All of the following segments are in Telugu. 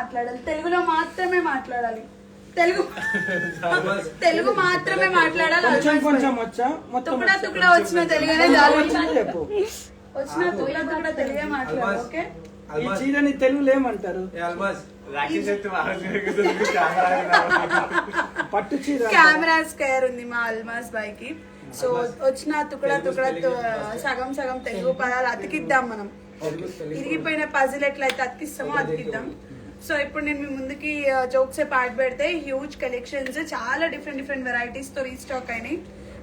మాట్లాడాలి, తెలుగులో మాత్రమే మాట్లాడాలి, తెలుగు మాత్రమే మాట్లాడాలి. కొంచెం వచ్చా తుకుడా తుకుడా వచ్చిన తెలుగునే చెప్పు, వచ్చిన తుకుడా తుకుడా తెలుగే మాట్లాడాలి. ఓకే, ఈ చీరని తెలుగులో ఏమంటారు? పట్టు చీర. కెమెరా స్క్వేర్ ఉంది మా అల్మాస్ బాయ్ కి. సో వచ్చిన తుకుడా తుకుడా సగం సగం తెలుగు పదాలు అతికిద్దాం మనం. ఇరిగిపోయిన పజిల్ ఎట్లయితే అతికిస్తామో అతికిద్దాం. సో ఇప్పుడు నేను మీ ముందుకి జోక్స్ పార్ట్ పెడితే హ్యూజ్ కలెక్షన్స్, చాలా డిఫరెంట్ వెరైటీస్ తో రీస్టాక్ అయినాయి.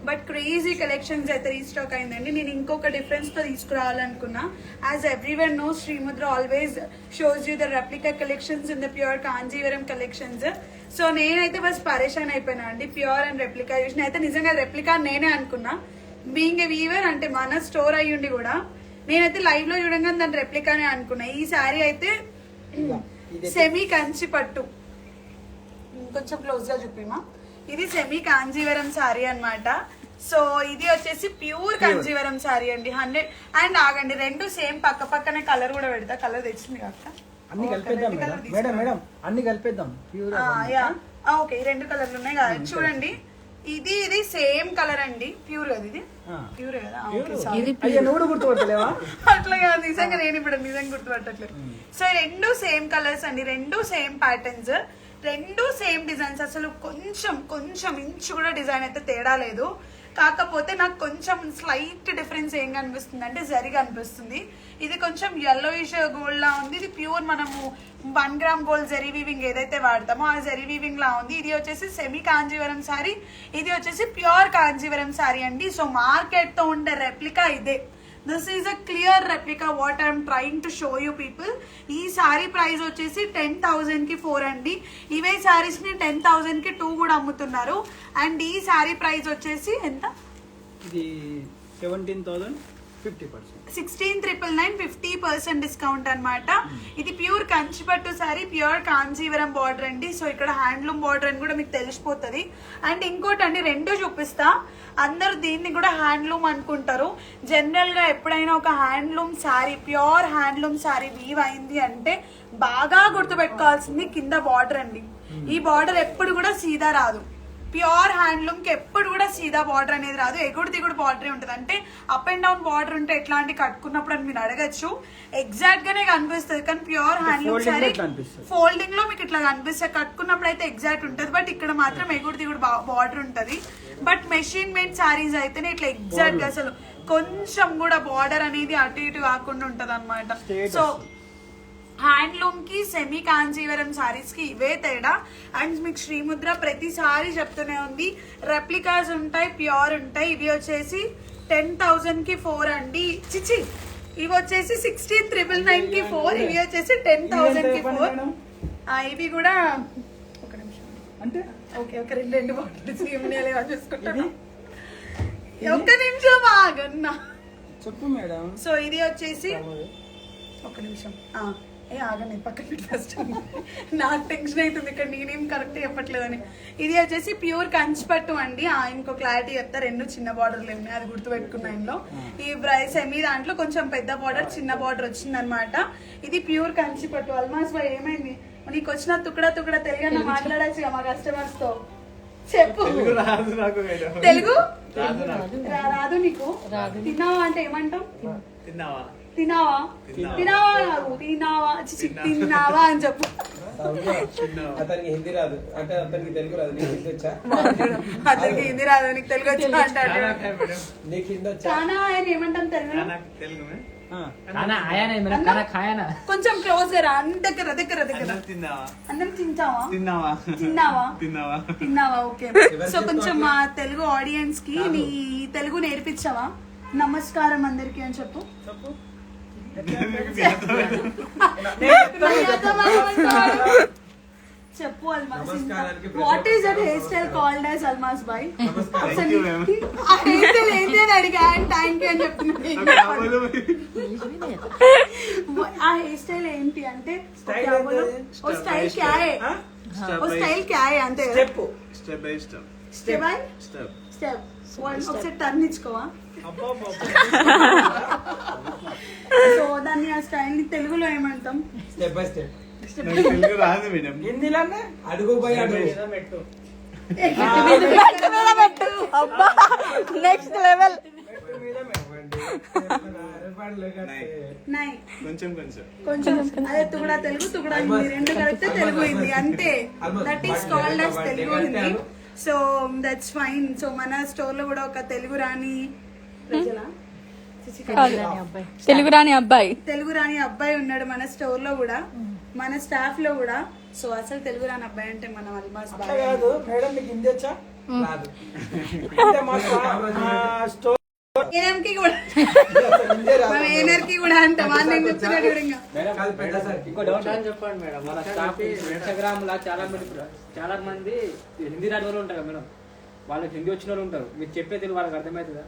బట్ క్రేజీ కలెక్షన్స్ అయితే రీస్టాక్ అయిందండి. నేను ఇంకొక డిఫరెన్స్ తో తీసుకురావాలనుకున్నా. As everyone know, Srimudra always shows you the replica collections in the pure Kanjeevaram collections. So నేనైతే బస్ పరేషాన్ అయిపోయినా అండి, ప్యూర్ అండ్ రెప్లికా చూసిన. అయితే నిజంగా రెప్లికా నేనే అనుకున్నా, బీయింగ్ ఏ వీవర్ అంటే మన స్టోర్ అయ్యుండి కూడా నేనైతే లైవ్ లో చూడంగానే దాని రెప్లికానే అనుకున్నా. ఈ శారీ అయితే సెమీ కంచి పట్టు, కొంచెం క్లోజ్ గా చూపిమా. ఇది సెమీ కాంజీవరం శారీ అన్నమాట. సో ఇది వచ్చేసి ప్యూర్ కాంజీవరం శారీ అండి. 100 అండ్ ఆగండి, రెండు సేమ్ పక్క పక్కనే కలర్ కూడా పెడతా. కలర్ తెచ్చింది కాక అన్ని కలిపేద్దాం మేడం, అన్ని కలిపేద్దాం. ఓకే, ఈ రెండు కలర్లు ఉన్నాయి కదా, చూడండి. ఇది సేమ్ కలర్ అండి, ప్యూర్ కదా, ఇది ప్యూర్ కదా. అట్లా కాదు, నిజంగా నేను ఇప్పుడు నిజంగా గుర్తుపట్టట్లేదు. సో రెండు సేమ్ కలర్స్ అండి, రెండు సేమ్ ప్యాటర్న్స్, రెండు సేమ్ డిజైన్స్. అసలు కొంచెం ఇంచు కూడా డిజైన్ అయితే తేడా లేదు. కాకపోతే నాకు కొంచెం స్లైట్ డిఫరెన్స్ ఏం కనిపిస్తుంది అంటే జరీ కనిపిస్తుంది. ఇది కొంచెం yellowish గోల్డ్ లా ఉంది. ఇది ప్యూర్ మనము 1 గ్రామ్ గోల్డ్ జరీ వీవింగ్ ఏదైతే వాడతామో ఆ జరీ వీవింగ్ లా ఉంది. ఇది వచ్చేసి సెమీ కాంజీవరం శారీ, ఇది వచ్చేసి ప్యూర్ కాంజీవరం శారీ అండి. సో మార్కెట్ తో ఉండే రెప్లికా ఇదే. This is a clear replica what I'm trying to show you people. ఈ శారీ ప్రైస్ వచ్చేసి 10,000 కి 4 అండి. ఇవే శారీస్ ని 10,000 కి 2 కూడా అమ్ముతున్నారు. అండ్ ఈ శారీ ప్రైస్ వచ్చేసి ఎంత? ఇది 17,000, 50%. 16,999, 50% డిస్కౌంట్ అనమాట. ఇది ప్యూర్ కంచిపట్టు సారీ, ప్యూర్ కాంజీవరం బార్డర్ అండి. సో ఇక్కడ హ్యాండ్లూమ్ బార్డర్ అని కూడా మీకు తెలిసిపోతుంది. అండ్ ఇంకోటి అండి, రెండు చూపిస్తా. అందరూ దీన్ని కూడా హ్యాండ్లూమ్ అనుకుంటారు. జనరల్ గా ఎప్పుడైనా ఒక handloom sari, pure handloom sari weave అయింది అంటే బాగా గుర్తుపెట్టుకోవాల్సింది కింద బార్డర్ అండి. ఈ బార్డర్ ఎప్పుడు కూడా సీదా రాదు. ప్యూర్ హ్యాండ్లూమ్ కి ఎప్పుడు కూడా సీదా బార్డర్ అనేది రాదు, ఎగుడు దిగుడు బార్డర్ ఉంటుంది. అంటే అప్ అండ్ డౌన్ బార్డర్ ఉంటే ఎట్లాంటి కట్టుకున్నప్పుడు అని మీరు అడగచ్చు, ఎగ్జాక్ట్ గానే కనిపిస్తుంది. కానీ ప్యూర్ హ్యాండ్లూమ్ సారీ ఫోల్డింగ్ లో మీకు ఇట్లా కనిపిస్తుంది, కట్టుకున్నప్పుడు అయితే ఎగ్జాక్ట్ ఉంటుంది. బట్ ఇక్కడ మాత్రం ఎగుడు దిగుడు బార్డర్ ఉంటది. బట్ మెషిన్ మేడ్ శారీస్ అయితేనే ఇట్లా ఎగ్జాక్ట్ గా అసలు కొంచెం కూడా బార్డర్ అనేది అటు ఇటు కాకుండా ఉంటది అనమాట. సో హ్యాండ్లూమ్ కి సెమీ కాంజీవరం సారీస్ కి ఇవే తేడా. అండ్ మీకు శ్రీముద్ర ప్రతిసారి చెప్తూనే ఉంది, రెప్లికాస్ ఉంటాయి, ప్యూర్ ఉంటాయి. ఇవి వచ్చేసి 10,000 కి 4 అండి. చిచి, ఇవి వచ్చేసి 16,999 కి 4, ఇవి వచ్చేసి 10,000 కి 4. ఇవి కూడా ఒక నిమిషం అంటే ఓకే ఓకే, రెండు బాటిల్స్ చూసుకుంటాను. ఒక్క నిమిషం ఆగన్నా చెప్పు మేడం. సో ఇది వచ్చేసి ఒక నిమిషం ఆగండి, పక్కన పెట్టి ఫస్ట్. నాకు టెన్షన్ అవుతుంది ఇక్కడ నేనేం కరెక్ట్ చెప్పట్లేదని. ఇది వచ్చేసి ప్యూర్ కంచిపట్టు అండి. ఇంకో క్లారిటీ చెప్తా, రెండు చిన్న బార్డర్లు ఉన్నాయి, అది గుర్తుపెట్టుకున్నా. ఇందులో ఈ సెమీ దాంట్లో కొంచెం పెద్ద బార్డర్, చిన్న బార్డర్ వచ్చింది అనమాట. ఇది ప్యూర్ కంచిపట్టు. ఆల్మోస్ట్ బాయ్ ఏమైంది నీకు వచ్చిన తుకడా తుకడా తెలుగు మాట్లాడచ్చు మా కస్టమర్స్ తో. చెప్పు, తెలుగు రాదు నీకు? తిన్నావా అంటే ఏమంటాం? తిన్నావా తిన్నావా తిన్నావా అని చెప్పు. అతనికి హిందీ రాదు అంటే అతనికి తెలుగు రాదు. నీకు హిందీ వచ్చా? అతనికి హిందీ రాదు, నీకు తెలుగు వచ్చా అంటాడు. నీకు హిందీ వచ్చా? చానా ఆయన ఏమంటాం తెలుగు? కొంచెం క్లోజ్ గా రా, దగ్గర దగ్గర దగ్గర. అన్నం తింటావా తిన్నావా తిన్నావా? ఓకే. సో కొంచెం మా తెలుగు ఆడియన్స్ కి నీ తెలుగు నేర్పించావా? నమస్కారం అందరికి అని చెప్పు. చెప్పు Almas. What is that hair style called as Almas boy? ఆ హెయిర్ స్టైల్ ఏంటి అని అడిగా, అండ్ థ్యాంక్ యూ అని చెప్తున్నా. ఆ హెయిర్ స్టైల్ ఏంటి అంటే ఓ స్టైల్ క్యా హై, ఓ స్టైల్ క్యా హై అంతే. Step by step, step by step. ఒకసారి టర్న్ ఇచ్చుకోవా? సో దాన్ని ఆ స్టైల్ ని తెలుగులో ఏమంటాం? Step by step. తెలుగు రాదు మేడం. హిందీలోనే అడుగు పోయి అడుగు పెట్టు. అబ్బా నెక్స్ట్ లెవెల్. పెట్టు మీద పెట్టండి. నై కొంచెం కొంచెం కొంచెం అదే తుగడా తెలుగు తుగడా హిందీ రెండు కలిపితే తెలుగు హిందీ అంతే. That is called as Telugu Hindi. So that's fine. So మన స్టోర్ లో కూడా ఒక తెలుగు రాని ప్రజల తెలుగు రాని అబ్బాయి తెలుగు రాని అబ్బాయి ఉన్నాడు మన స్టోర్ లో కూడా, మన స్టాఫ్ లో కూడా. సో అసలు తెలుగు రాని అబ్బాయి అంటే మన అల్మాస్ అట్లా బాగా. కాదు మేడం, మీకు హిందీ వచ్చా? రాదు. అంటే మా స్టోర్ ఏఎంకి కూడా హిందీ రాదు. మన ఏనర్కి కూడా అంటాం. నేను చెప్తున్నాడు కూడా ఇంకా. కాదు, పెద్ద సార్. ఇంకో డౌట్ అని చెప్పండి మేడం. మన స్టాఫ్ ఇన్స్టాగ్రామ్ లా చాలా మంది హిందీ రాని వాళ్ళు ఉంటారు కదా మేడం, వాళ్ళకి హిందీ వచ్చిన వాళ్ళు ఉంటారు. మీరు చెప్పే తెలుగు వాళ్ళకి అర్థమవుతుందా?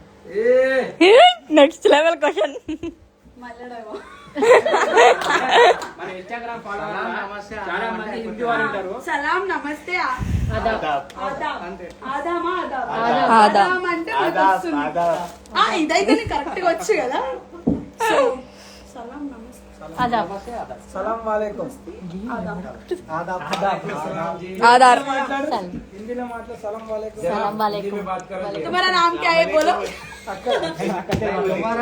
Next level question. మళ్ళడేమో మన ఇన్స్టాగ్రామ్ ఫాలో చాలా మంది హిందీ వాళ్ళు ఉంటారు. సలాం నమస్తే ఆదాబ్ ఆదామా ఆదాబ్ ఆదాబ్. ఆదాం అంటే మీకు వస్తుంది. ఇదైతే కరెక్ట్ గా వచ్చు కదా. సో సలాం నమస్తే సలాం వాలేకుం. ఆదాబ్ ఆదాబ్. ఆధార్. హిందీలో మాట్లాడు. సలాం వాలేకుం. हिंदी में बात करो. तुम्हारा नाम क्या है बोलो.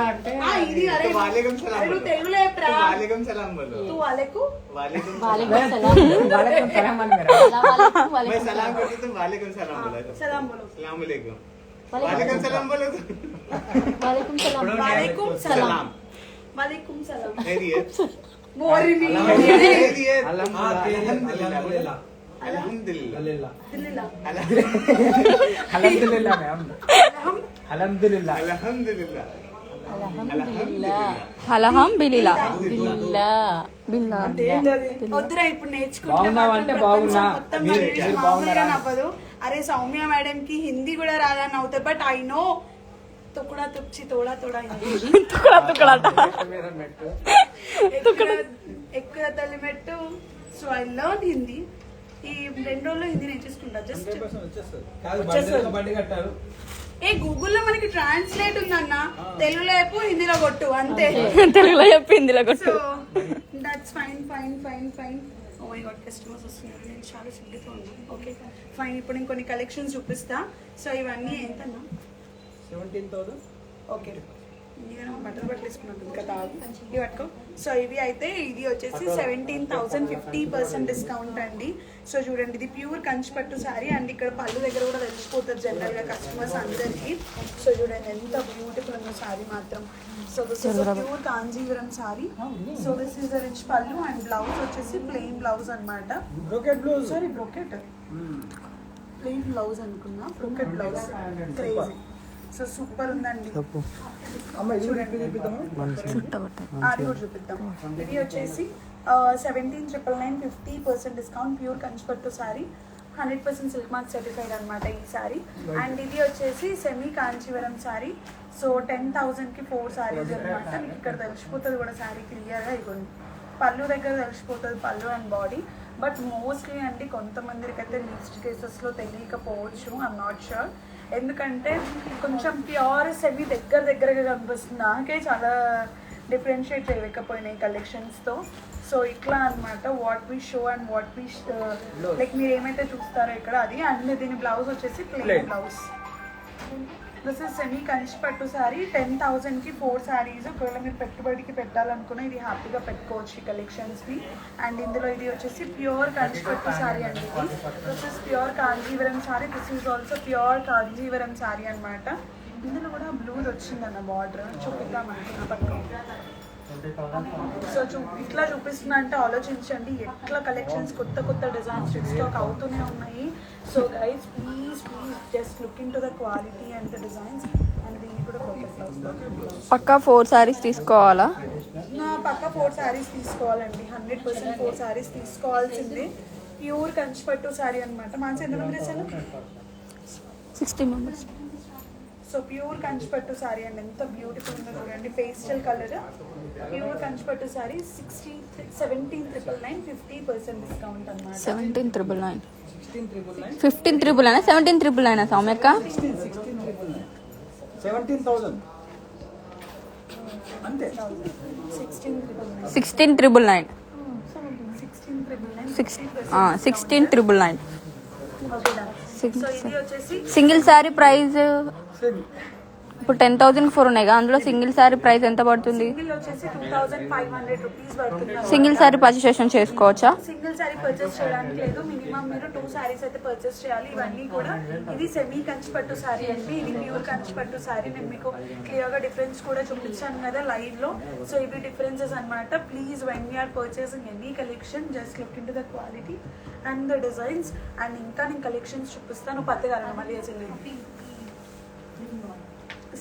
అంటే ఇది అరే वालेकुम सलाम నువ్వు बोलो. తెలుగులో ఎప్పుడా वालेकुम सलाम बोलो. तू वालेकुम वालेकुम వాళ్ళకి సలాం అని మేడం. मैं सलाम करती तुम वालेकुम सलाम बोला. सलाम बोलो. सलाम वालेकुम. वालेकुम सलाम बोलो. वालेकुम सलाम वालेकुम सलाम. नहीं है मोरी नहीं नहीं है. हाँ, अल्हम्दुलिल्लाह. अल्हम्दुलिल्लाह. दिल्ला అల్హమ్దులిల్లా మ్యామ్. అల్హమ్దులిల్లా. अल्हम्दुलिल्लाह. అలహం బిలిలా బిల్లా. అంటే ఏంటి అది? వద్దురా ఇప్పుడు నేర్చుకుంటే బాగున్నావా మాత్రం అంటే ప్రపంచం బాగున్నా. మొత్తం మీరు నవ్వేసి మీరు మామూలుగా బాగున్నారా? నవ్వదు. అరే సౌమ్య మేడం కి హిందీ కూడా రాదని నవ్వుతాయి. బట్ ఐ నో తుకుడా తుచ్చి తోడా తోడా ఎక్కువ తల్లిమెట్టు. So I learn Hindi. ఈ 2 రోజుల్లో హిందీ నేర్చేసుకుంటా. జస్ట్ 100% వచ్చేస్తుంది. కాదు, వచ్చేస్తుంది. బండి కట్టారు. ఏ గూగుల్లో మనకి ట్రాన్స్లేట్ ఉందన్న, తెలుగులో చెప్పు హిందీలో కొట్టు అంతే. తెలుగులో చెప్పి హిందీలో సో కొట్టు. That's fine fine fine fine. Oh my god customers వస్తున్నారు. నేను చాలా సిగ్గుతో ఉన్నాను. Okay fine. ఇప్పుడు ఇంకొన్ని కలెక్షన్స్ చూపిస్తా. సో ఇవన్నీ ఎంతన్నా? 17,000. ఓకే నేను బట్టలు తీసుకున్నట్టు కదా. ఇవి పట్టుకో. సో ఇవి అయితే ఇది వచ్చేసి 17,000 50% డిస్కౌంట్ అండి. సో చూడండి, ఇది ప్యూర్ కంచిపట్టు శారీ అండ్ ఇక్కడ పళ్ళు దగ్గర కూడా తెలిసిపోతుంది జనరల్ గా కస్టమర్స్ అందరికి. సో చూడండి ఎంత బ్యూటిఫుల్ ఉన్న శారీ మాత్రం. So this is pure Kanjeevaram sari. So this is rich పళ్ళు అండ్ బ్లౌజ్ వచ్చేసి ప్లెయిన్ బ్లౌజ్ అన్నమాట. Brocade blouse. Sorry brocade plain blouse అనుకున్నా. Brocade blouse crazy. So super ఉందండి. అమ్మ ఇది కూడా ఎంత చూపిద్దాము? అది కూడా చూపిద్దాం. ఇది వచ్చేసి 17,999 50% డిస్కౌంట్ ప్యూర్ కంచిపట్టు శారీ 100% సిల్క్ మార్క్ సర్టిఫైడ్ అనమాట ఈ శారీ. అండ్ ఇది వచ్చేసి సెమీ కాంచీవరం శారీ. సో 10,000కి 4 శారీస్ అనమాట. మీకు ఇక్కడ తెలిసిపోతుంది కూడా శారీ క్లియర్గా. ఇవ్వండి పళ్ళు దగ్గర తెలిసిపోతుంది, పళ్ళు అండ్ బాడీ. బట్ మోస్ట్లీ అంటే కొంతమందికి అయితే లీస్ట్ కేసెస్లో తెలియకపోవచ్చు. I'm not sure. ఎందుకంటే కొంచెం ప్యూర్ సెమీ దగ్గరగా కనిపిస్తుంది. నాకే చాలా డిఫరెన్షియేట్ చేయలేకపోయినాయి కలెక్షన్స్తో. సో ఇట్లా అనమాట what we show and what we like మీరు ఏమైతే చూస్తారో ఇక్కడ అది. అండ్ దీని బ్లౌజ్ వచ్చేసి plain blouse. This is semi కంచిపట్టు శారీ 10,000కి 4 శారీస్. ఒకవేళ మీరు పెట్టుబడికి పెట్టాలనుకున్నా ఇది హ్యాపీగా పెట్టుకోవచ్చు ఈ కలెక్షన్స్ని. అండ్ ఇందులో ఇది వచ్చేసి ప్యూర్ కంచిపట్టు శారీ అండి. This is pure Kanjeevaram sari. This is also pure Kanjeevaram sari అనమాట. ఇందులో కూడా బ్లూది వచ్చిందన్న బార్డర్ చూపిద్దాం అనుకున్నా పట్టుకో. సో ఇట్లా చూపిస్తున్నా అంటే ఆలోచించండి ఎట్లా కలెక్షన్స్ కొత్త డిజైన్స్ స్టాక్ అవుతూనే ఉన్నాయి. So guys please just look in to the quality and the designs. And దీన్ని కూడా పక్కా 4 శారీస్ తీసుకోవాలా? పక్క 4 శారీస్ తీసుకోవాలండి. 100% 4 శారీస్ తీసుకోవాల్సిందే. ప్యూర్ కంచిపట్టు శారీ అనమాట. మంచి ఎంత మంది చేశాను? 60 మెంబర్స్. సో ప్యూర్ కంచిపట్టు శారీ అండి. ఎంత బ్యూటిఫుల్ ఉందో చూడండి. పేస్టల్ కలర్ ప్యూర్ కంచిపట్టు శారీ 17,999 50% డిస్కౌంట్ అనమాట. 17,999 16,999. 15,999 17,999 సౌమ్యక్క. 16,999. 17,000 అంతే. 16,999 16,999 16,999. ఓకేనా. సో ఇది వచ్చేసి సింగిల్ శారీ ప్రైస్ సేమ్ ఇప్పుడు 10,000 4 ఉన్నాయి కదా, అందులో సింగిల్ శారీ ప్రైస్ ఎంత పడుతుంది? సింగిల్ వచ్చేసి 2,500 రూపీస్ పడుతుంది. సింగిల్ శారీ పర్చేషన్ చేసుకోవచ్చా? సింగిల్ శారీ పర్చేస్ చేయడానికి లేదు, మినిమం మీరు 2 శారీస్ అయితే పర్చేస్ చేయాలి. ఇవన్నీ కూడా ఇది సెమీ కంచిపట్టు శారీ అండి, ఇది ప్యూర్ కంచిపట్టు శారీ. నేను మీకు క్లియర్ గా డిఫరెన్స్ కూడా చూపించాను కదా లైవ్ లో. సో ఇవి డిఫరెన్సెస్ అన్నమాట. Please when you are purchasing any collection just look in to the quality and the designs. And ఇంకా నేను కలెక్షన్స్ చూపిస్తాను పత్తగా మళ్ళీ అసలు.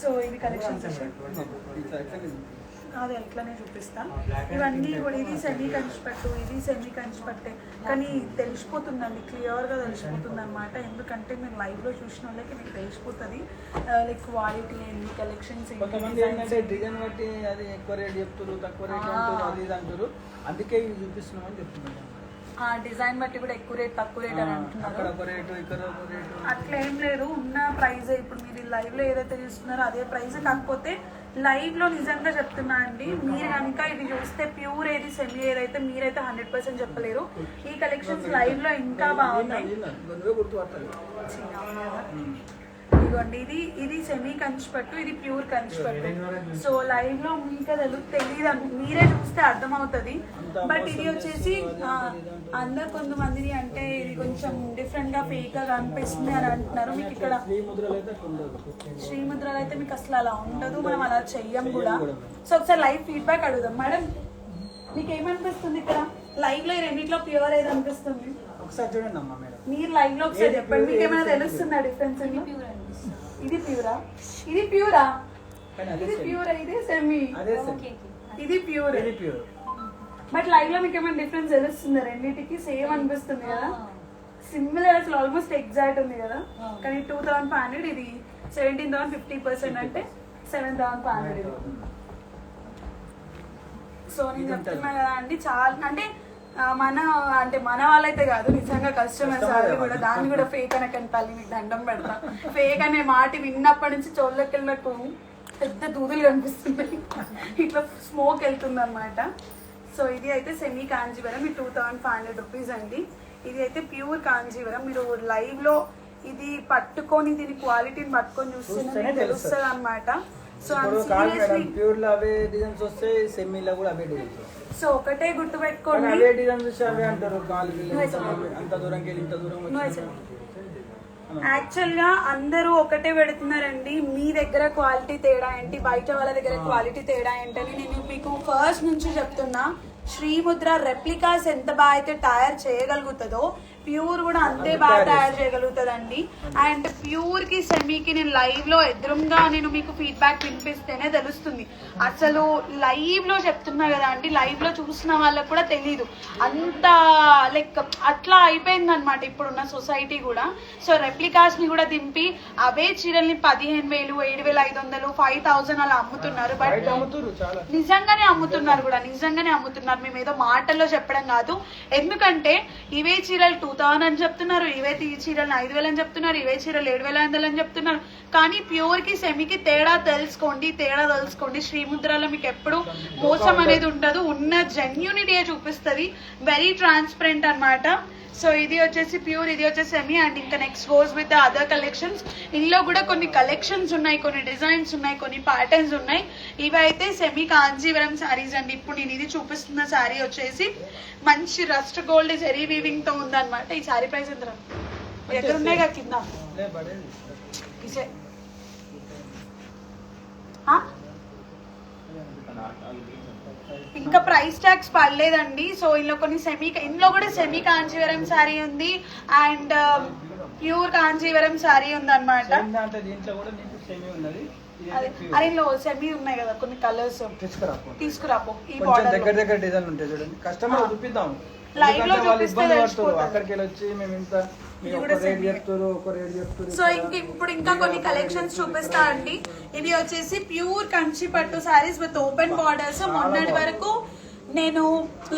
సో ఇవి కలెక్షన్స్ అది ఎట్లానే చూపిస్తాను. ఇవన్నీ కూడా ఇది సెమీ కంచిపట్టు, ఇది సెమీ కంచిపట్టే, కానీ తెలిసిపోతుందండి, క్లియర్గా తెలిసిపోతుంది అనమాట. ఎందుకంటే మీరు లైవ్లో చూసిన వాళ్ళకి మీకు తెలిసిపోతుంది లైక్ క్వాలిటీ ఏంటి, కలెక్షన్స్ కొంతమంది ఏంటంటే డిజైన్ బట్టి అది ఎక్కువ రేట్ చెప్తారు, తక్కువ రేట్ అంటారు, అది ఇది అంటారు. అందుకే ఇవి చూపిస్తున్నామని చెప్తున్నాను. ఆ డిజైన్ బట్టి కూడా ఎక్కువ రేట్ తక్కువ రేట్ అని అంటున్నారు. అక్కడ ఒక రేటు ఇక్కడ ఒక రేటు అట్లా ఏం లేదు, ఉన్న ప్రైస్ ఇప్పుడు మీరు లైవ్ లో ఏదైతే చూస్తున్నారో అదే ప్రైస్. కాకపోతే లైవ్ లో నిజంగా చెప్తున్నా అండి, మీరు కనుక ఇది చూస్తే ప్యూర్ ఏది సెమీ ఏదైతే మీరైతే 100% చెప్పలేరు. ఈ కలెక్షన్స్ లైవ్ లో ఇంకా బాగున్నాయి. నువ్వే గుర్తుపట్టాలి. ఇదిగోండి, ఇది సెమీ కంచిపట్టు, ఇది ప్యూర్ కంచిపట్టు. సో లైవ్ లో మీకు తెలియదు, మీరే చూస్తే అర్థమవుతుంది. బట్ ఇది వచ్చేసి అందరు కొంతమందిని అంటే ఇది కొంచెం డిఫరెంట్ గా ఫేక్ గా కనిపిస్తుంది అని అంటున్నారు. మీకు ఇక్కడ శ్రీముద్రలు అయితే మీకు అసలు అలా ఉండదు, మనం అలా చెయ్యం కూడా. సో ఒకసారి లైవ్ ఫీడ్బ్యాక్ అడుగుదాం. మేడం మీకు ఏమనిపిస్తుంది ఇక్కడ లైవ్ లో ఈ రెండిట్లో ప్యూర్ ఏది అనిపిస్తుంది? ఒకసారి చూడండి అమ్మా మేడం. మీరు లైవ్ లో ఒకసారి చెప్పండి, మీకు ఏమైనా తెలుస్తుందా డిఫరెన్స్? ఇది ప్యూరా, ఇది ప్యూరా, ఇది ప్యూరా, ఇదే సెమీ, ఇది ప్యూర్, ఇది ప్యూర్. బట్ లైవ్ లో మీకు ఏమైనా డిఫరెన్స్ తెలుస్తుంది? రెండింటికి సేమ్ అనిపిస్తుంది కదా, సిమిలర్, అసలు ఆల్మోస్ట్ ఎగ్జాక్ట్ ఉంది కదా. కానీ 2,500, ఇది 17,000, 50% అంటే 7,500 ఇది. సో నేను చెప్తున్నా కదా అండి, చాలా అంటే మన వాళ్ళైతే కాదు, నిజంగా కస్టమర్స్ వాళ్ళు కూడా దాన్ని కూడా ఫేక్ అనే కనిపాలి. మీకు దండం పెడతా, ఫేక్ అనే మాట విన్నప్పటి నుంచి చోళ్ళకి నాకు పెద్ద దూదులు కనిపిస్తున్నాయి, ఇట్లా స్మోక్ వెళ్తుంది అనమాట. సో ఇది అయితే సెమీ కాంజీవరం, ఇది 2,500 రూపీస్ అండి. ఇది అయితే ప్యూర్ కాంజీవరం. మీరు లైవ్ లో ఇది పట్టుకొని దీని క్వాలిటీని పట్టుకొని చూస్తేనే తెలుస్తుంది అనమాట. సో ప్యూర్ లో అవే డిజైన్స్ వస్తాయి, సెమీలో కూడా అవే డిజైన్స్ వస్తాయి. సో ఒకటే గుర్తు పెట్టుకోండి, అవే డిజైన్స్ వస్తే అవే అంటారు. అంత దూరంకి వెళ్ళి ఇంత దూరం యాక్చువల్ గా అందరూ ఒకటే పెడుతున్నారండి. మీ దగ్గర క్వాలిటీ తేడా ఏంటి, బయట వాళ్ళ దగ్గర క్వాలిటీ తేడా ఏంటని నేను మీకు ఫస్ట్ నుంచి చెప్తున్నా. శ్రీముద్ర రెప్లికాస్ ఎంత బాగా అయితే తయారు చేయగలుగుతుందో ప్యూర్ కూడా అంతే బాగా తయారు చేయగలుగుతుందండి. అండ్ ప్యూర్ కి సెమీకి నేను లైవ్ లో ఎదురుగా నేను మీకు ఫీడ్బ్యాక్ వినిపిస్తేనే తెలుస్తుంది. అసలు లైవ్ లో చెప్తున్నా కదా అండి, లైవ్ లో చూసిన వాళ్ళకి కూడా తెలీదు, అంత లైక్ అట్లా అయిపోయింది అనమాట ఇప్పుడున్న సొసైటీ కూడా. సో రెప్లికాస్ ని కూడా దింపి అవే చీరల్ని 15,000, 7,500, 5,000 అలా అమ్ముతున్నారు. బట్ నిజంగానే అమ్ముతున్నారు కూడా, నిజంగానే అమ్ముతున్నారు. మేము ఏదో మాటల్లో చెప్పడం కాదు. ఎందుకంటే ఇవే చీరలు 2,000 అని చెప్తున్నారు, ఇవే చీరలు 5,000 అని చెప్తున్నారు, ఇవే చీరలు 7,500 అని చెప్తున్నారు. కానీ ప్యూర్ కి సెమీకి తేడా తెలుసుకోండి. శ్రీముద్రలో మీకు ఎప్పుడు మోసం అనేది ఉండదు, ఉన్న జెన్యూనిటీ చూపిస్తుంది, వెరీ ట్రాన్స్పరెంట్ అన్నమాట. సో ఇది వచ్చేసి ప్యూర్, ఇది వచ్చేసి సెమీ. అండ్ ఇంకా next goes with the other collections. ఇందులో కూడా కొన్ని కలెక్షన్స్ ఉన్నాయి, కొన్ని డిజైన్స్ ఉన్నాయి, కొన్ని ప్యాటర్న్స్ ఉన్నాయి. ఇవి అయితే సెమీ కాంజీవరం శారీస్ అండి. ఇప్పుడు నేను ఇది చూపిస్తున్న శారీ వచ్చేసి మంచి రస్ట్ గోల్డ్ జెరీ వీవింగ్ తో ఉందన్నమాట. ఈ శారీ ప్రైస్ ఎంత ఎక్కడ ఉన్నాయి కదా కింద ఇంకా ప్రైస్ ట్యాగ్స్ పడలేదండి. సో ఇందులో కూడా సెమీ కాంజీవరం శారీ ఉంది అండ్ ప్యూర్ కాంజీవరం శారీ ఉంది అనమాట. అరేలో సెమీ ఉన్నాయి కదా కొన్ని కలర్స్, తీసుకురాపో. ఈ బార్డర్ దగ్గర డిజైన్ ఉంటాయి చూడండి, కస్టమర్ చూపిద్దాం. లైవ్ లో చూపిస్తే అక్కడికి వచ్చి మేము ఇంత సో ఇప్పుడు ఇంకా కొన్ని కలెక్షన్స్ చూపిస్తా అండి. ఇది వచ్చేసి ప్యూర్ కంచి పట్టు శారీస్ విత్ ఓపెన్ బార్డర్స్. మొన్నటి వరకు నేను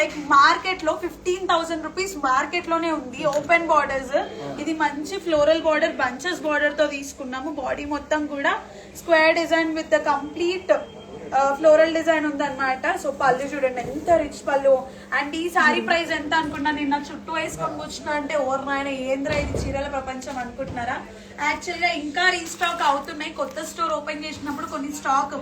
లైక్ మార్కెట్ లో 15,000 రూపీస్ మార్కెట్ లోనే ఉంది ఓపెన్ బార్డర్స్. ఇది మంచి ఫ్లోరల్ బార్డర్, బంచెస్ బార్డర్ తో తీసుకున్నాము. బాడీ మొత్తం కూడా square design with the complete floral design ఉందన్నమాట. సో పళ్ళు చూడండి ఎంత రిచ్ పళ్ళు. అండ్ ఈ సారీ ప్రైస్ ఎంత అనుకున్నా, నిన్న చుట్టూ వేసుకొని కూర్చున్నా అంటే ఓర్నాయన ఏంద్రా ఇది చీరల ప్రపంచం అనుకుంటున్నారా? యాక్చువల్ గా ఇంకా రీస్టాక్ అవుతున్నాయి. కొత్త స్టోర్ ఓపెన్ చేసినప్పుడు కొన్ని స్టాక్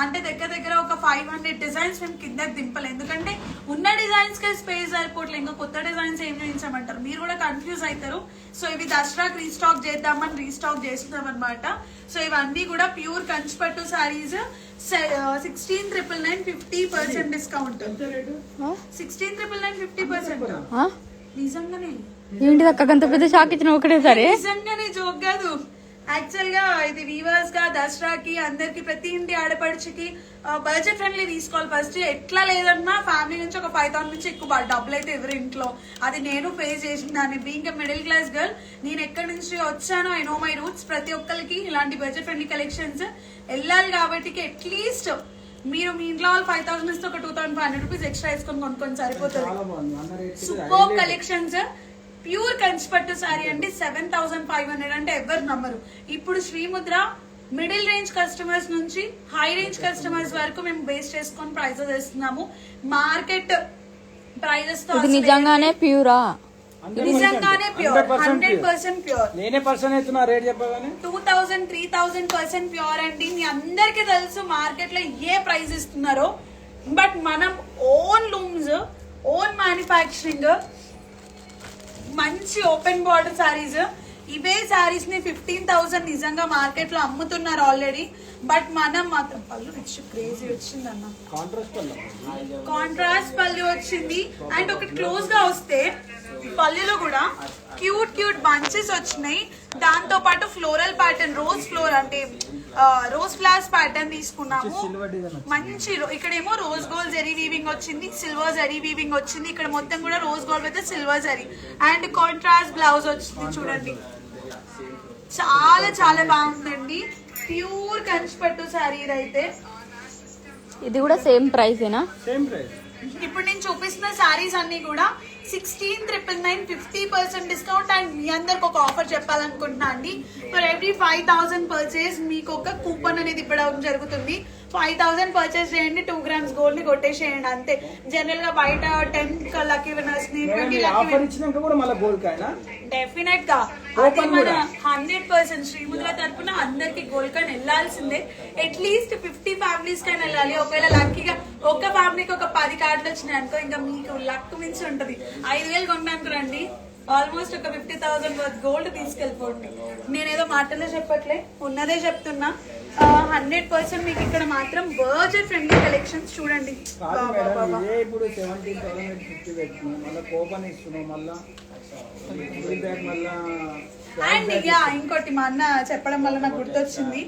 అంటే దగ్గర ఒక 500 డిజైన్స్ మేము కిందకి దింపలేదు, ఎందుకంటే ఉన్న డిజైన్స్ కే స్పేస్ అయిపోవట్లేదు. ఇంకా కొత్త డిజైన్స్ ఏం చేయించమంటారు, మీరు కూడా కన్ఫ్యూజ్ అవుతారు. సో ఇవి దసరాకి రీస్టాక్ చేద్దామని రీస్టాక్ చేస్తున్నాం అనమాట. సో ఇవన్నీ కూడా ప్యూర్ కంచిపట్టు సారీస్. 16,999 50% డిస్కౌంట్. 16,999 50%. నిజంగానే ఏంటి అక్క అంత పెద్ద షాక్ ఇచ్చిన ఒకటేసారి? నిజంగానే జోక్ కాదు. యాక్చువల్ గా ఇది వీవర్స్ గా దసరాకి అందరికి ప్రతి ఇంటి ఆడపడుచుకి బడ్జెట్ ఫ్రెండ్లీ తీసుకోవాలి. ఫస్ట్ ఎట్లా లేదన్నా ఫ్యామిలీ నుంచి ఒక 5,000 నుంచి ఎక్కువ డబ్బులు అయితే ఎవరి ఇంట్లో, అది నేను పే చేసిన దాన్ని. బీయింగ్ మిడిల్ క్లాస్ గర్ల్, నేను ఎక్కడి నుంచి వచ్చానో ఐ నో మై రూట్స్. ప్రతి ఒక్కరికి ఇలాంటి బడ్జెట్ ఫ్రెండ్లీ కలెక్షన్స్ వెళ్ళాలి కాబట్టి అట్లీస్ట్ మీరు మీ ఇంట్లో వాళ్ళు 5,000 ఇస్తే ఒక 2,500 రూపీస్ ఎక్స్ట్రా వేసుకొని కొనుక్కొని సరిపోతుంది. Super collections. ప్యూర్ కంచిపట్టు సారీ అండి. 7,500 అంటే ఎవరు నమ్మరు. ఇప్పుడు శ్రీముద్ర మిడిల్ రేంజ్ కస్టమర్స్ నుంచి హై రేంజ్ కస్టమర్స్ వరకు మేము బేస్ చేసుకొని ప్రైజెస్ ఇస్తున్నాము. మార్కెట్ ప్రైజెస్ తో ఇది నిజంగానే ప్యూరా? నిజంగానే ప్యూర్, 100% ప్యూర్. నేనే పర్సన్ అవుతున్నా రేట్ చెప్పగానే 2,000 3,000% ప్యూర్ అండి. మీ అందరికీ తెలుసు మార్కెట్ లో ఏ ప్రైస్ ఇస్తున్నారో, బట్ మనం ఓన్ లూమ్స్, ఓన్ మ్యానుఫ్యాక్చరింగ్, మంచి ఓపెన్ బార్డర్ సారీస్. ఇవే సారీస్ ని 15,000 నిజంగా మార్కెట్ లో అమ్ముతున్నారు ఆల్రెడీ. బట్ మనం మాత్రం పళ్ళు రిచ్ క్రేజీ వచ్చింది అన్న, కాంట్రాస్ట్ పళ్ళు వచ్చింది. అండ్ ఒకటి క్లోజ్ గా వస్తే పళ్ళులో కూడా క్యూట్ బంచెస్ వచ్చినాయి. దాంతో పాటు ఫ్లోరల్ ప్యాటర్న్, రోజ్ ఫ్లోర్ అంటే రోజ్ ఫ్లవర్స్ ప్యాటర్న్ తీసుకున్నాము. మంచి ఇక్కడేమో రోజ్ గోల్డ్ జరీ వీవింగ్ వచ్చింది, సిల్వర్ జరీ వీవింగ్ వచ్చింది. ఇక్కడ మొత్తం కూడా rose gold with silver zari and contrast blouse వచ్చింది. చూడండి చాలా బాగుందండి. ప్యూర్ కంచిపట్టు శారీ అయితే. ఇది కూడా సేమ్ ప్రైసేనా? Same price. ఇప్పుడు నేను చూపిస్తున్న సారీస్ అన్ని కూడా 16,999 50% డిస్కౌంట్. అండ్ మీ అందరికి ఒక ఆఫర్ చెప్పాలనుకుంటున్నా అండి. ఫర్ ఎవ్రీ 5,000 పర్చేస్ మీకు ఒక కూపన్ అనేది ఇవ్వడం జరుగుతుంది. 5,000 పర్చేస్ చేయండి, 2 grams గోల్డ్ ని కొట్టేసేయండి అంతే. జనరల్ గా బయట 10 లక్కీ విన్నర్స్ ని 20 లక్కీ ఇచ్చినాక కూడా మళ్ళీ గోల్డ్ కాయనా? డెఫినెట్ గా అది మన 100% శ్రీముద్ర తరపున అందరికి గోల్డ్ కాయిన్ వెళ్లాల్సిందే. అట్లీస్ట్ 50 ఫ్యామిలీస్ కైనా వెళ్ళాలి. ఒకవేళ లక్కీగా ఒక ఫ్యామిలీకి ఒక 10 కార్డులు వచ్చినాయి అనుకో, ఇంకా మీకు లక్ మించి ఉంటది. 5,000 కొనడానికి రండి, ఆల్మోస్ట్ ఒక 50,000 వర్త్ గోల్డ్ తీసుకెళ్ళిపోండి. నేనేదో మాటల్లో చెప్పట్లే, ఉన్నదే చెప్తున్నా. 100% మీకు ఇక్కడ మాత్రం బడ్జెట్ ఫ్రెండ్లీ కలెక్షన్స్ చూడండి. ఇప్పుడు 17,050 పెట్టినాం, మళ్ళీ కూపన్ ఇస్తున్నాం, మళ్ళీ అండ్ ఇంకోటి మా అన్న చెప్పడం వల్ల నాకు గుర్తొచ్చింది.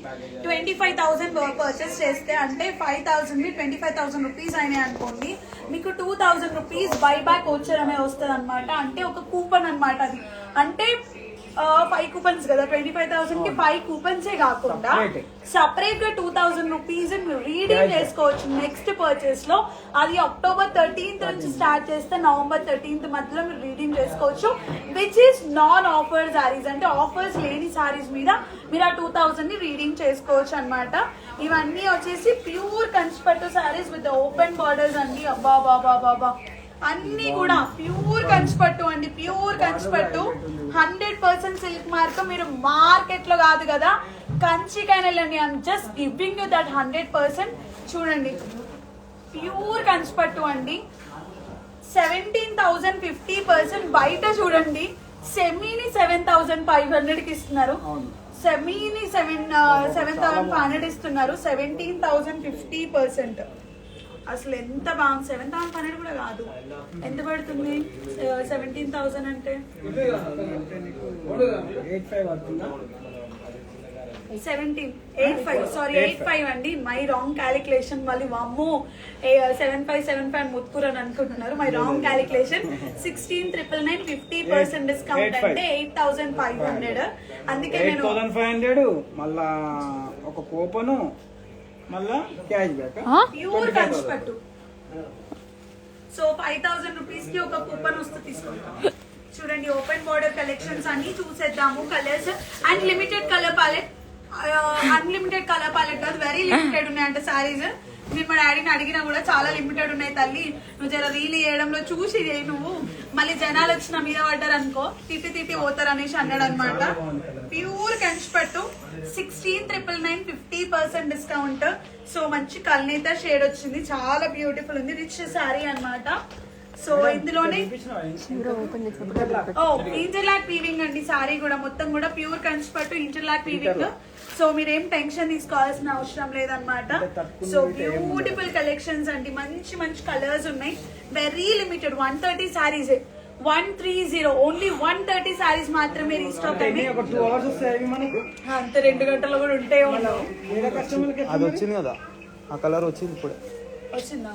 25,000 పర్చేస్ చేస్తే అంటే 5,000 25,000 రూపీస్ అయినాయి అనుకోండి, మీకు 2,000 రూపీస్ బైబ్యాక్ వోచర్ అనే వస్తుంది అనమాట. అంటే ఒక కూపన్ అనమాట అది. అంటే 5 కూపన్స్ కదా, 25,000 కి 5 కూపన్సే కాకుండా సపరేట్ గా 2,000 రూపీస్ రీడీమ్ చేసుకోవచ్చు నెక్స్ట్ పర్చేస్ లో. అది October 13th నుంచి స్టార్ట్ చేస్తే November 13th మధ్యలో మీరు రీడీమ్ చేసుకోవచ్చు. Which is non offer saris, అంటే ఆఫర్స్ లేని సారీస్ మీద మీరు ఆ 2,000 ని రీడీమ్ చేసుకోవచ్చు అనమాట. ఇవన్నీ వచ్చేసి pure Kanchipattu saris with open borders అండి. అబ్బా బాబా బాబా అన్ని కూడా ప్యూర్ కంచిపట్టు అండి. ప్యూర్ కంచిపట్టు 100% సిల్క్ మార్క్. మీరు మార్కెట్ లో కాదు కదా, కంచికైనా వెళ్ళండి. I'm just giving you that 100%. చూడండి ప్యూర్ కంచిపట్టు అండి. 17,000 50%. బయట చూడండి సెమీని 7,500 కి ఇస్తున్నారు, సెమీని 7,500 ఇస్తున్నారు. 17,000 50%. అసలు ఎంత బాగుంది. 7,500 కూడా కాదు, ఎంత పడుతుంది 17,000 అంటే? 85 అండి. My wrong calculation. మళ్ళీ వామ్మో 7575 ముత్తురు అని అనుకుంటున్నారు. My wrong calculation. 16,999 50% డిస్కౌంట్ అంటే 8,500. అందుకే నేను 8,500 మళ్ళా ఒక కూపను, మళ్ళా క్యాష్ బ్యాక్. ప్యూర్ కంచిపట్టు. సో 5,000 రూపీస్ కి ఒక కూపన్ వస్తే తీసుకుంటాం. చూడండి ఓపెన్ బోర్డర్ కలెక్షన్స్ అన్ని చూసేద్దాము. Colours and limited colour palette, unlimited colour palette కాదు, వెరీ లిమిటెడ్ ఉన్నాయంట సారీస్. నేను మా డాడీని అడిగినా కూడా చాలా లిమిటెడ్ ఉన్నాయి తల్లి, నువ్వు జర రీల్ చేయడంలో చూసి చేయి, నువ్వు మళ్ళీ జనాలు వచ్చిన మీద పడ్డారు అనుకో తిట్టి పోతారు అనేసి అన్నాడు అనమాట. ప్యూర్ కంచిపట్టు 16,999 50% డిస్కౌంట్. సో మంచి కల్నేత షేడ్ వచ్చింది, చాలా బ్యూటిఫుల్ ఉంది, రిచ్ సారీ అన్నమాట. సో ఇందులోనే ఇంటర్లాక్ వీవింగ్ అండి, సారీ కూడా మొత్తం కూడా ప్యూర్ కంచిపట్టు ఇంటర్లాక్ వీవింగ్. సో మీరేం టెన్షన్ తీసుకోవాల్సిన అవసరం లేదన్నమాట. సో బ్యూటిఫుల్ కలెక్షన్స్ అండి, మంచి మంచి కలర్స్ ఉన్నాయి. Very limited 130 saris, 130 only 130 saris మాత్రమే రీస్టాక్ అండి. అంతే 2 గంటలు కూడా ఉంటే ఉండవు. అది వచ్చింది కదా, ఆ కలర్ వచ్చింది ఇప్పుడు వచ్చిందా?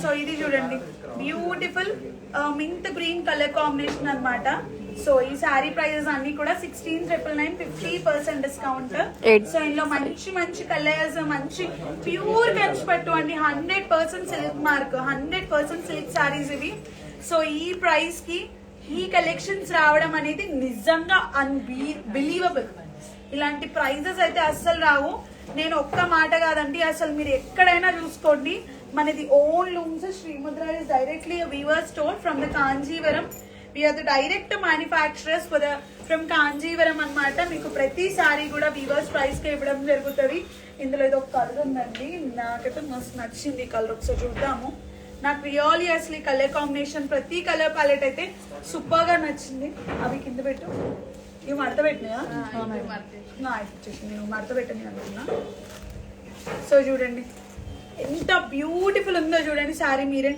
సో ఇది చూడండి beautiful mint green colour combination అన్నమాట. సో ఈ సారీ ప్రైజెస్ అన్ని కూడా 16,999 50% డిస్కౌంట్. సో ఇందులో మంచి మంచి కలర్స్, మంచి ప్యూర్ కంచిపట్టు అండి, 100% సిల్క్ మార్క్, 100% సిల్క్ సారీస్ ఇవి. సో ఈ ప్రైస్ కి ఈ కలెక్షన్స్ రావడం అనేది నిజంగా అన్బిలీవబుల్. ఇలాంటి ప్రైజెస్ అయితే అస్సలు రావు. నేను ఒక్క మాట కాదండి, అసలు మీరు ఎక్కడైనా చూసుకోండి, మనది own looms. Srimudra is directly weaver store from the Kanjeevaram. We are the direct manufacturers from Kanjeevaram అన్నమాట. మీకు ప్రతి సారీ కూడా వీవర్స్ ప్రైస్ కి ఇవ్వడం జరుగుతుంది. ఇందులో ఇది ఒక కలర్ ఉందండి, నాకైతే మస్తు నచ్చింది ఈ కలర్, ఒకసారి చూద్దాము. నాకు రియల్లీ అసలు ఈ కలర్ కాంబినేషన్, ప్రతి కలర్ ప్యాలెట్ అయితే సూపర్ గా నచ్చింది. అవి కింద పెట్టు, ఇవి మడత పెట్టినాయా? నేను మడత పెట్టని అనుకున్నా. సో చూడండి ఎంత బ్యూటిఫుల్ ఉందో చూడండి సారీ. మీరే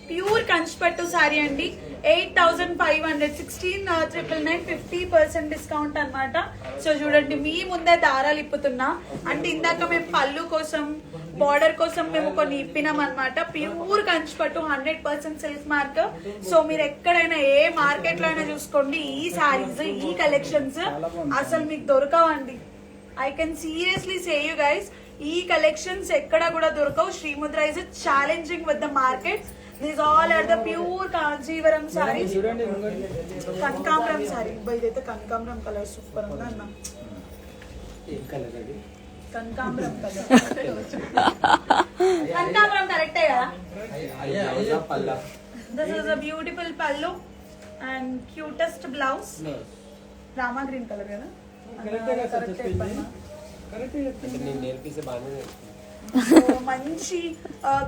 ప్యూర్ కంచిపట్టు సారీ అండి, 8,500, 16,999 50% డిస్కౌంట్ అన్నమాట. సో చూడండి మీ ముందే దారాలు ఇప్పుతున్నా, అంటే ఇందాక మేము పళ్ళు కోసం బార్డర్ కోసం మేము కొన్ని ఇప్పినాం అనమాట. ప్యూర్ కంచిపట్టు 100% సిల్క్ మార్క్. సో మీరు ఎక్కడైనా ఏ మార్కెట్ లో అయినా చూసుకోండి, ఈ సారీస్ ఈ కలెక్షన్స్ అసలు మీకు దొరకవండి. I can seriously say you guys, ఈ కలెక్షన్స్ ఎక్కడ కూడా దొరకవు. Srimudra is challenging with the market. These all are the pure Kanjeevaram sarees. కనకాంబరం సారీ, ఇదైతే కనకాంబరం కలర్ సూపర్ ఉంది అన్న. కనకాంబరం కలర్ కనకాంబరం కరెక్టే కదా. This is a beautiful pallu and cutest blouse. Rama green colour కదా. మంచి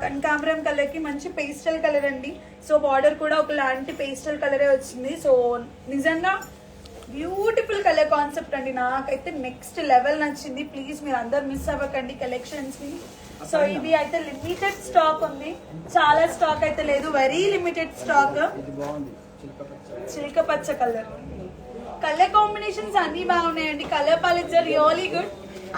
కనకాంబరం కలర్ కి మంచి పేస్టల్ కలర్ అండి. సో బార్డర్ కూడా ఒకలాంటి పేస్టల్ కలరే వచ్చింది. సో నిజంగా బ్యూటిఫుల్ కలర్ కాన్సెప్ట్ అండి, నాకైతే నెక్స్ట్ లెవెల్ నచ్చింది. ప్లీజ్ మీరు అందరు మిస్ అవ్వకండి కలెక్షన్స్ ని. సో ఇది అయితే లిమిటెడ్ స్టాక్ ఉంది, చాలా స్టాక్ అయితే లేదు, వెరీ లిమిటెడ్ స్టాక్. చిలక పచ్చ కలర్, కలర్ కాంబినేషన్స్ అన్ని బాగున్నాయండి. Colour palettes are really good.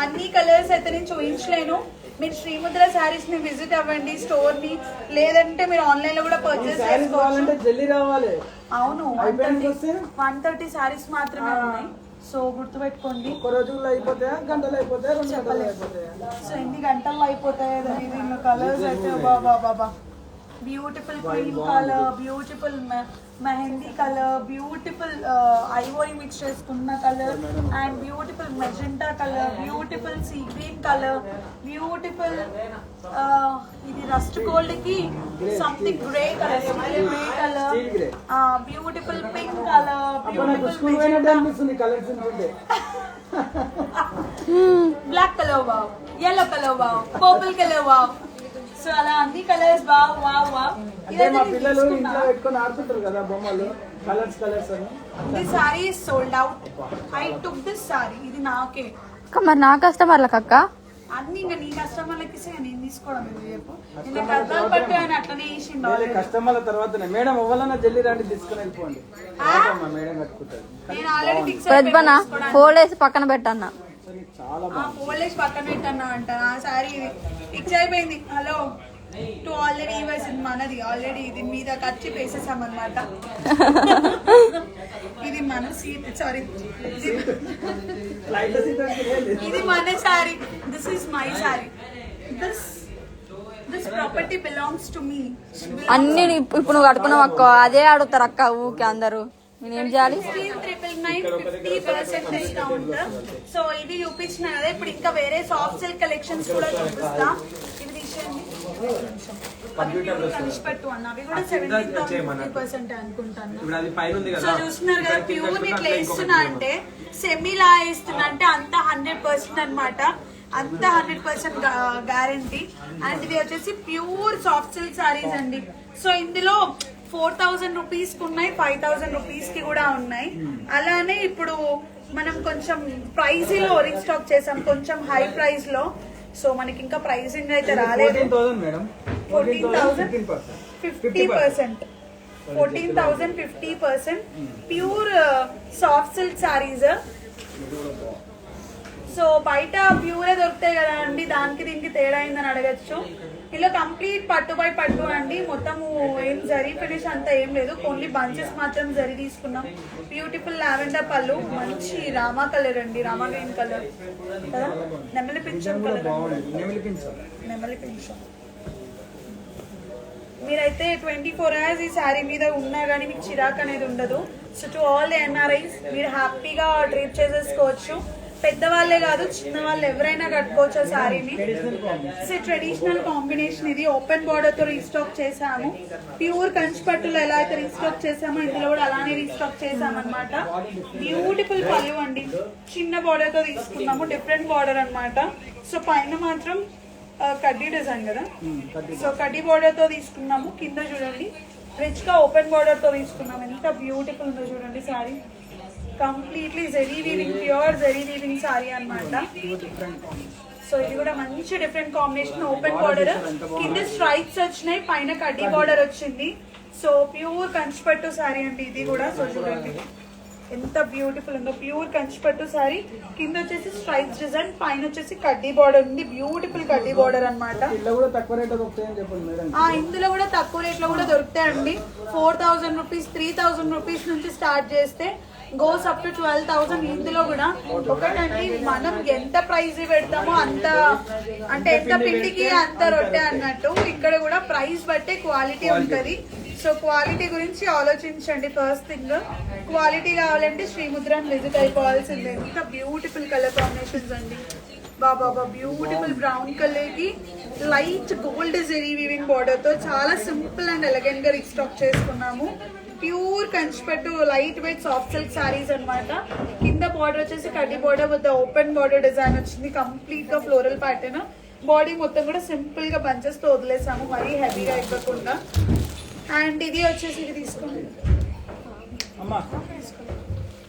అన్ని కలర్స్ అయితే నేను చూపించలేను. మీరు శ్రీముద్ర సారీస్ ని విజిట్ అవ్వండి స్టోర్ ని, లేదంటే మీరు ఆన్లైన్ లో కూడా పర్చేస్ చేసుకోవచ్చు. అవును 130 సారీస్ మాత్రమే ఉన్నాయి. సో గుర్తుపెట్టుకోండి, రోజుల్లో అయిపోతాయా, గంటలు అయిపోతాయా, 2 గంటలు అయిపోతాయా? సో ఎన్ని గంటల్లో అయిపోతాయి. దీనిలో కలర్స్ అయితే బాబా beautiful cream colour, beautiful mehndi colour, beautiful ivory mix చేసుకున్న colour, and beautiful magenta colour, beautiful sea green colour, beautiful ఇది రస్ట్ గోల్డ్ కి something grey colour, grey colour, beautiful pink colour, beautiful black colour wow, yellow colour wow, purple colour wow. So అలా అన్ని కలర్స్ వావ్ వావ్ వావ్. అంటే మా పిల్లలు ఇంట్లో పెట్టుకొని ఆడుతుంటారు కదా బొమ్మలు, కలర్స్ అని. This sorry is sold out. I took this sorry, ఇది నాకే. మరి నా కస్టమర్లకు అక్క అన్ని ఇంకా నీ కస్టమర్లకి నేను తీసుకోవడం రేపు. నిన్న కర్దాలు పట్టు అని అట్లనే వేసిండు. కస్టమర్ల తర్వాతనే మేడం అవ్వాలన్నా జల్లి రాండి తీసుకుని వెళ్ళిపోండి. మేడం కట్టుకుంటారు. నేను ఆల్రెడీ ఫిక్స్ ప్రతిభన ఫోల్డ్ వేసి పక్కన పెట్టన్నా, పోలేసి పక్కన పెట్టన్నా అంట. ఆ సారీ ఫిక్స్ అయిపోయింది. హలో టు ఆల్రెడీ ఇవ్వాల్సి మనది, ఆల్రెడీ ఇది మీద ఖర్చు వేసేసాం అనమాట. ఇది మన సీట్, సారీ ఇది మన sari. This is my sari. This property belongs to me. అన్ని ఇప్పుడు నువ్వు కట్టుకున్నావు అక్క, అదే అడుగుతారు అక్క ఊకే అందరు. నేను ఏం చేయాలి? 15,999 50% డిస్కౌంట్. సో ఇది చూపించిన కదా, ఇప్పుడు ఇంకా వేరే సాఫ్ట్ సిల్క్ కలెక్షన్స్ కూడా చూపిస్తా. ఇవి తీసేయండి. కంచిపట్టు అన్న అవి కూడా 70% అనుకుంటాను. సో చూస్తున్నారు కదా, ప్యూర్ ఇట్లా వేస్తున్నా అంటే సెమీలా వేస్తున్నా అంటే అంత 100% అన్నమాట. అంత 100% గ్యారంటీ. అండ్ ఇది వచ్చేసి ప్యూర్ సాఫ్ట్ సిల్క్ సారీస్ అండి. సో ఇందులో 4,000 రూపీస్ కి ఉన్నాయి, 5,000 రూపీస్ కి కూడా ఉన్నాయి. అలానే ఇప్పుడు మనం కొంచెం ప్రైజ్ లో రీస్టాక్ చేసాం, కొంచెం హై ప్రైస్ లో. సో మనకి ఇంకా ప్రైసింగ్ అయితే రాలేదు. 14,000 50%. 14,000 50% pure soft silk saris. So బయట ప్యూరే దొరుకుతాయి కదా అండి, దానికి దీనికి తేడా అయిందని అడగచ్చు. ఇలా కంప్లీట్ పట్టు బై పట్టు అండి. మొత్తము ఏం జరీ ఫినిష్ అంతా ఏం లేదు, ఓన్లీ బంచెస్ మాత్రం జరీ తీసుకున్నాం. బ్యూటిఫుల్ లావెండర్ పళ్ళు, మంచి రామా కలర్ అండి, రామా గ్రీన్ కలర్ కదా, నెమలి పింఛం కలర్, నెమలి పింఛం. మీరైతే 24 hours ఈ శారీ మీద ఉన్నా కానీ మీకు చిరాక్ అనేది ఉండదు. సో టు ఆల్ ఎన్ఆర్ఐస్ మీరు హ్యాపీగా ట్రిప్ చేసేసుకోవచ్చు. పెద్దవాళ్ళే కాదు, చిన్న వాళ్ళు ఎవరైనా కట్టుకోవచ్చు ఆ శారీని. Traditional combination. ఇది ఓపెన్ బార్డర్ తో రీస్టాక్ చేసాము. ప్యూర్ కంచిపట్టులో ఎలా అయితే రీస్టాక్ చేసామో ఇందులో కూడా అలానే రీస్టాక్ చేసామన్నమాట. బ్యూటిఫుల్ పళ్ళు అండి, చిన్న బార్డర్ తో తీసుకున్నాము, డిఫరెంట్ బార్డర్ అన్నమాట. సో పైన మాత్రం కడ్డీ డిజైన్ కదా, సో కడ్డీ బార్డర్ తో తీసుకున్నాము. కింద చూడండి రిచ్ గా ఓపెన్ బార్డర్ తో తీసుకున్నాము. ఎంత బ్యూటిఫుల్ ఉందో చూడండి sorry. Completely zari weaving, pure zari weaving sorry అన్నమాట. సో ఇది కూడా మంచి డిఫరెంట్ కాంబినేషన్. ఓపెన్ బార్డర్, కింద స్ట్రైప్స్ వచ్చినాయి, పైన కడ్డీ బార్డర్ వచ్చింది. సో ప్యూర్ కంచిపట్టు సారీ అండి ఇది కూడా. సో చూడండి ఎంత బ్యూటిఫుల్ ఉందో, ప్యూర్ కంచిపట్టు సారీ. కింద వచ్చేసి స్ట్రైప్స్ డిజైన్, పైన వచ్చేసి కడ్డీ బార్డర్ ఉంది, బ్యూటిఫుల్ కడ్డీ బార్డర్ అన్నమాట. ఇందులో కూడా తక్కువ రేట్ లో కూడా దొరుకుతాయండి. 4,000 రూపీస్, 3,000 రూపీస్ నుంచి స్టార్ట్ చేస్తే గోస్ అప్ టు 12,000. ఇందులో కూడా ఒకటండి, మనం ఎంత ప్రైస్ పెడతామో అంత, అంటే ఎంత పిండికి అంత రొట్టె అన్నట్టు. ఇక్కడ కూడా ప్రైస్ బట్టే క్వాలిటీ ఉంటది. సో క్వాలిటీ గురించి ఆలోచించండి. ఫస్ట్ థింగ్, క్వాలిటీ కావాలంటే శ్రీముద్రాన్ని విజిట్ అయిపోవాల్సిందే. ఎంత బ్యూటిఫుల్ కలర్ కాంబినేషన్స్ అండి, బాబా బ్యూటిఫుల్ బ్రౌన్ కలర్ కి light gold zari weaving border తో చాలా సింపుల్ అండ్ ఎలిగెంట్ గా రీస్టాక్ చేసుకున్నాము. ప్యూర్ కంచిపట్టు light weight soft silk saris అన్నమాట. కింద బార్డర్ వచ్చేసి కడ్డీ border with open border design వచ్చింది, కంప్లీట్ గా ఫ్లోరల్ ప్యాటర్న్. బాడీ మొత్తం కూడా సింపుల్ గా బంచెస్ తో వదిలేసాము, మరీ హెవీగా ఇవ్వకుండా. అండ్ ఇది వచ్చేసి ఇది తీసుకోండి,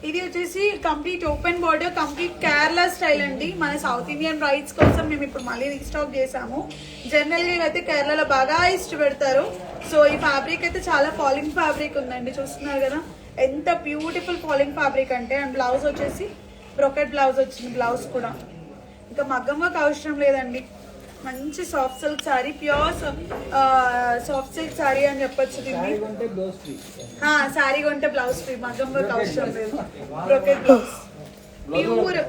ఇది వచ్చేసి complete open border, complete Kerala style అండి. మన సౌత్ ఇండియన్ రైట్స్ కోసం మేము ఇప్పుడు మళ్ళీ రీస్టాక్ చేసాము. జనరల్ గా అయితే కేరళలో బాగా ఇష్టపెడతారు. సో ఈ ఫ్యాబ్రిక్ అయితే చాలా ఫాలింగ్ ఫ్యాబ్రిక్ ఉందండి, చూస్తున్నారు కదా ఎంత బ్యూటిఫుల్ ఫాలింగ్ ఫ్యాబ్రిక్ అంటే. అండ్ బ్లౌజ్ వచ్చేసి బ్రోకెట్ బ్లౌజ్ వచ్చింది, బ్లౌజ్ కూడా ఇంకా మగ్గం వర్క్ అవసరం లేదండి. మంచి soft silk sorry, pure soft silk sorry అని చెప్పొచ్చు దీన్ని. సారీ కొంటే బ్లౌజ్ ఫ్రీ, మగ్గం వర్క్ అవసరం లేదు. బ్రోకెట్ బ్లౌజ్, ప్యూర్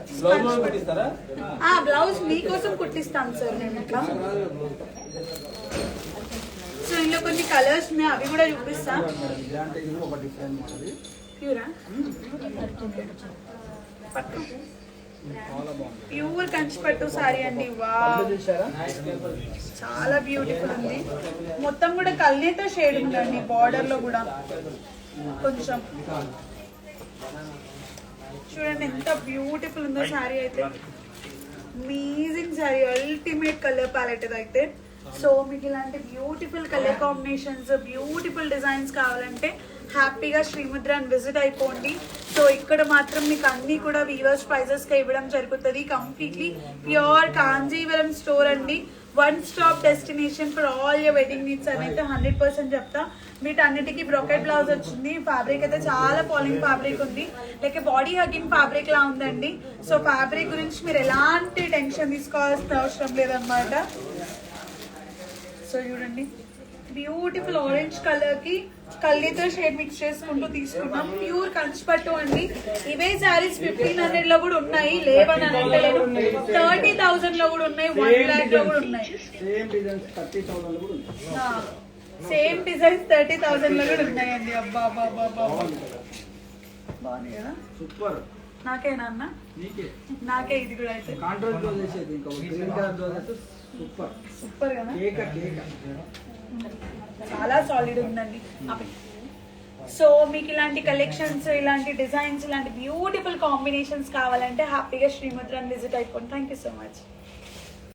బ్లౌజ్ మీకోసం కుట్టిస్తాం సార్ మేము ఇట్లా. సో ఇందులో కొన్ని కలర్స్ ఉన్నాయి, అవి కూడా చూపిస్తాం. ప్యూరా ప్యూర్ కంచిపట్టు సారీ అండి. వావ్, చాలా బ్యూటిఫుల్ ఉంది. మొత్తం కూడా కల్నేత షేడ్ ఉందండి బార్డర్ లో కూడా. కొంచెం చూడండి ఎంత బ్యూటిఫుల్ ఉందో సారీ అయితే. Amazing sari, ultimate colour palette అయితే. సో మీకు ఇలాంటి beautiful colour combinations, beautiful designs కావాలంటే హ్యాపీగా శ్రీముద్రాన్ని విజిట్ అయిపోండి. సో ఇక్కడ మాత్రం మీకు అన్ని కూడా వీవర్స్ ప్రైజెస్ గా ఇవ్వడం జరుగుతుంది. కంప్లీట్లీ ప్యూర్ కాంజీవరం స్టోర్ అండి. One stop destination for all your wedding needs అని అయితే 100% చెప్తా. వీటన్నిటికీ బ్రోకెట్ బ్లౌజ్ వచ్చింది. ఫ్యాబ్రిక్ అయితే చాలా ఫాలింగ్ ఫ్యాబ్రిక్ ఉంది, లైక్ బాడీ హగ్గింగ్ ఫ్యాబ్రిక్ లా ఉందండి. సో ఫ్యాబ్రిక్ గురించి మీరు ఎలాంటి టెన్షన్ తీసుకోవాల్సిన అవసరం లేదన్నమాట. సో చూడండి బ్యూటిఫుల్ ఆరెంజ్ కలర్ కి కల్లీతో షేడ్ మిక్స్ చేసుకుంటూ తీసుకున్నాం. ప్యూర్ కంచిపట్టు అండి. ఇవే శారీస్ 1500 లో కూడా ఉన్నాయి, లేవని అనట్లేదు. 30,000 లో కూడా ఉన్నాయి, 1 lakh లో కూడా ఉన్నాయి. సేమ్ డిజైన్స్ 30,000 లో కూడా ఉన్నాయండి. అబ్బా బాగుంది కదా, సూపర్. నాకేనా అన్న? నీకే నాకే ఇది కూడా అయితే కాంట్రాస్ట్ బ్లౌజ్ వేసేది ఇంకా గ్రీన్ కలర్ బ్లౌజ్ అయితే సూపర్. సూపర్ కదా, కేక్ కేక్. చాలా సాలిడ్ ఉందండి. సో మీకు ఇలాంటి కలెక్షన్స్, ఇలాంటి డిజైన్స్, ఇలాంటి బ్యూటిఫుల్ కాంబినేషన్స్ కావాలంటే హ్యాపీగా శ్రీముద్రాన్ని విజిట్ అయిపోండి. Thank you so much.